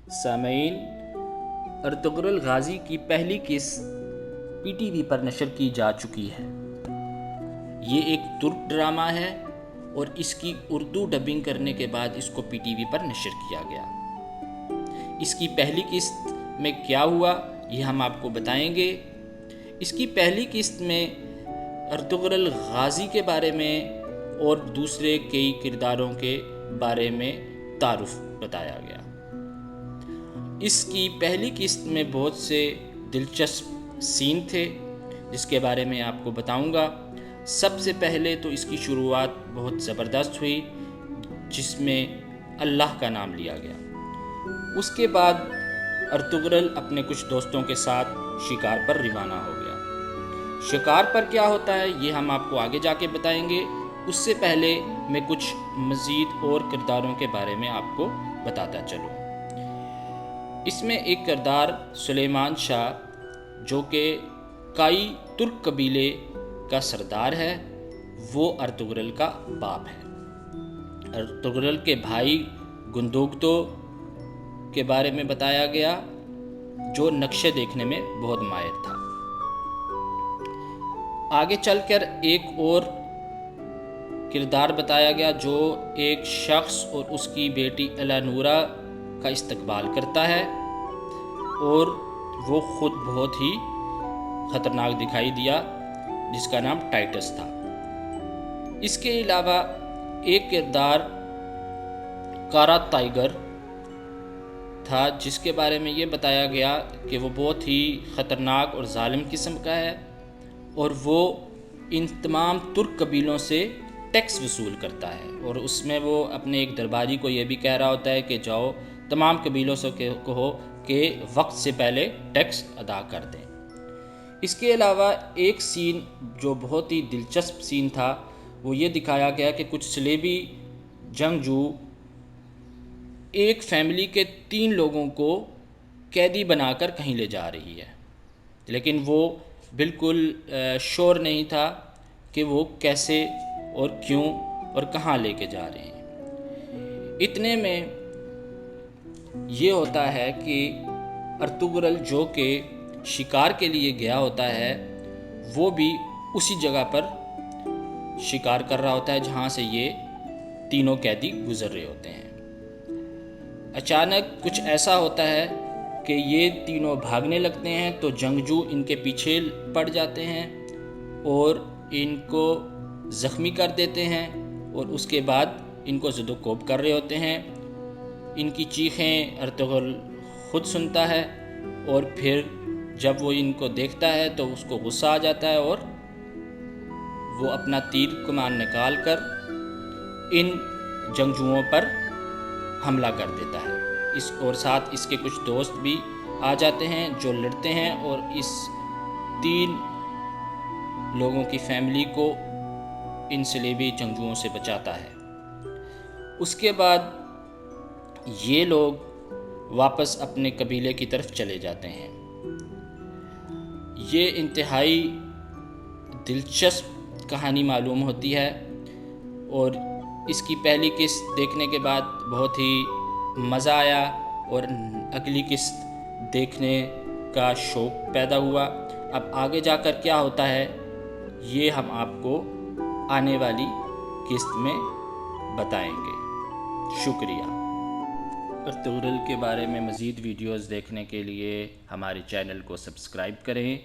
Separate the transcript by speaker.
Speaker 1: سامعین، Ertugrul Ghazi کی پہلی قسط پی ٹی وی پر نشر کی جا چکی ہے۔ یہ ایک ترک ڈرامہ ہے اور اس کی اردو ڈبنگ کرنے کے بعد اس کو پی ٹی وی پر نشر کیا گیا۔ اس کی پہلی قسط میں کیا ہوا یہ ہم آپ کو بتائیں گے۔ اس کی پہلی قسط میں ارطغرل غازی کے بارے میں اور دوسرے کئی کرداروں کے بارے میں تعارف بتایا گیا۔ اس کی پہلی قسط میں بہت سے دلچسپ سین تھے جس کے بارے میں آپ کو بتاؤں گا۔ سب سے پہلے تو اس کی شروعات بہت زبردست ہوئی جس میں اللہ کا نام لیا گیا۔ اس کے بعد ارطغرل اپنے کچھ دوستوں کے ساتھ شکار پر روانہ ہو گیا۔ شکار پر کیا ہوتا ہے یہ ہم آپ کو آگے جا کے بتائیں گے۔ اس سے پہلے میں کچھ مزید اور کرداروں کے بارے میں آپ کو بتاتا چلوں۔ اس میں ایک کردار سلیمان شاہ جو کہ کائی ترک قبیلے کا سردار ہے، وہ ارطغرل کا باپ ہے۔ ارطغرل کے بھائی گندوگتو کے بارے میں بتایا گیا جو نقشے دیکھنے میں بہت ماہر تھا۔ آگے چل کر ایک اور کردار بتایا گیا جو ایک شخص اور اس کی بیٹی الانورا کا استقبال کرتا ہے اور وہ خود بہت ہی خطرناک دکھائی دیا جس کا نام ٹائٹس تھا۔ اس کے علاوہ ایک کردار کارا ٹائگر تھا جس کے بارے میں یہ بتایا گیا کہ وہ بہت ہی خطرناک اور ظالم قسم کا ہے اور وہ ان تمام ترک قبیلوں سے ٹیکس وصول کرتا ہے، اور اس میں وہ اپنے ایک درباری کو یہ بھی کہہ رہا ہوتا ہے کہ جاؤ تمام قبیلوں سے کہو کہ وقت سے پہلے ٹیکس ادا کر دیں۔ اس کے علاوہ ایک سین جو بہت ہی دلچسپ سین تھا وہ یہ دکھایا گیا کہ کچھ صلیبی جنگجو ایک فیملی کے 3 لوگوں کو قیدی بنا کر کہیں لے جا رہی ہے، لیکن وہ بالکل شور نہیں تھا کہ وہ کیسے اور کیوں اور کہاں لے کے جا رہے ہیں۔ اتنے میں یہ ہوتا ہے کہ ارطغرل جو کہ شکار کے لیے گیا ہوتا ہے وہ بھی اسی جگہ پر شکار کر رہا ہوتا ہے جہاں سے یہ تینوں قیدی گزر رہے ہوتے ہیں۔ اچانک کچھ ایسا ہوتا ہے کہ یہ تینوں بھاگنے لگتے ہیں تو جنگجو ان کے پیچھے پڑ جاتے ہیں اور ان کو زخمی کر دیتے ہیں، اور اس کے بعد ان کو زد و کوب کر رہے ہوتے ہیں۔ ان کی چیخیں ارطغرل خود سنتا ہے اور پھر جب وہ ان کو دیکھتا ہے تو اس کو غصہ آ جاتا ہے اور وہ اپنا تیر کمان نکال کر ان جنگجوؤں پر حملہ کر دیتا ہے۔ اور ساتھ اس کے کچھ دوست بھی آ جاتے ہیں جو لڑتے ہیں اور اس 3 لوگوں کی فیملی کو ان صلیبی جنگجوؤں سے بچاتا ہے۔ اس کے بعد یہ لوگ واپس اپنے قبیلے کی طرف چلے جاتے ہیں۔ یہ انتہائی دلچسپ کہانی معلوم ہوتی ہے اور اس کی پہلی قسط دیکھنے کے بعد بہت ہی مزہ آیا اور اگلی قسط دیکھنے کا شوق پیدا ہوا۔ اب آگے جا کر کیا ہوتا ہے یہ ہم آپ کو آنے والی قسط میں بتائیں گے۔ شکریہ۔ ارطغرل کے بارے میں مزید ویڈیوز دیکھنے کے لیے ہمارے چینل کو سبسکرائب کریں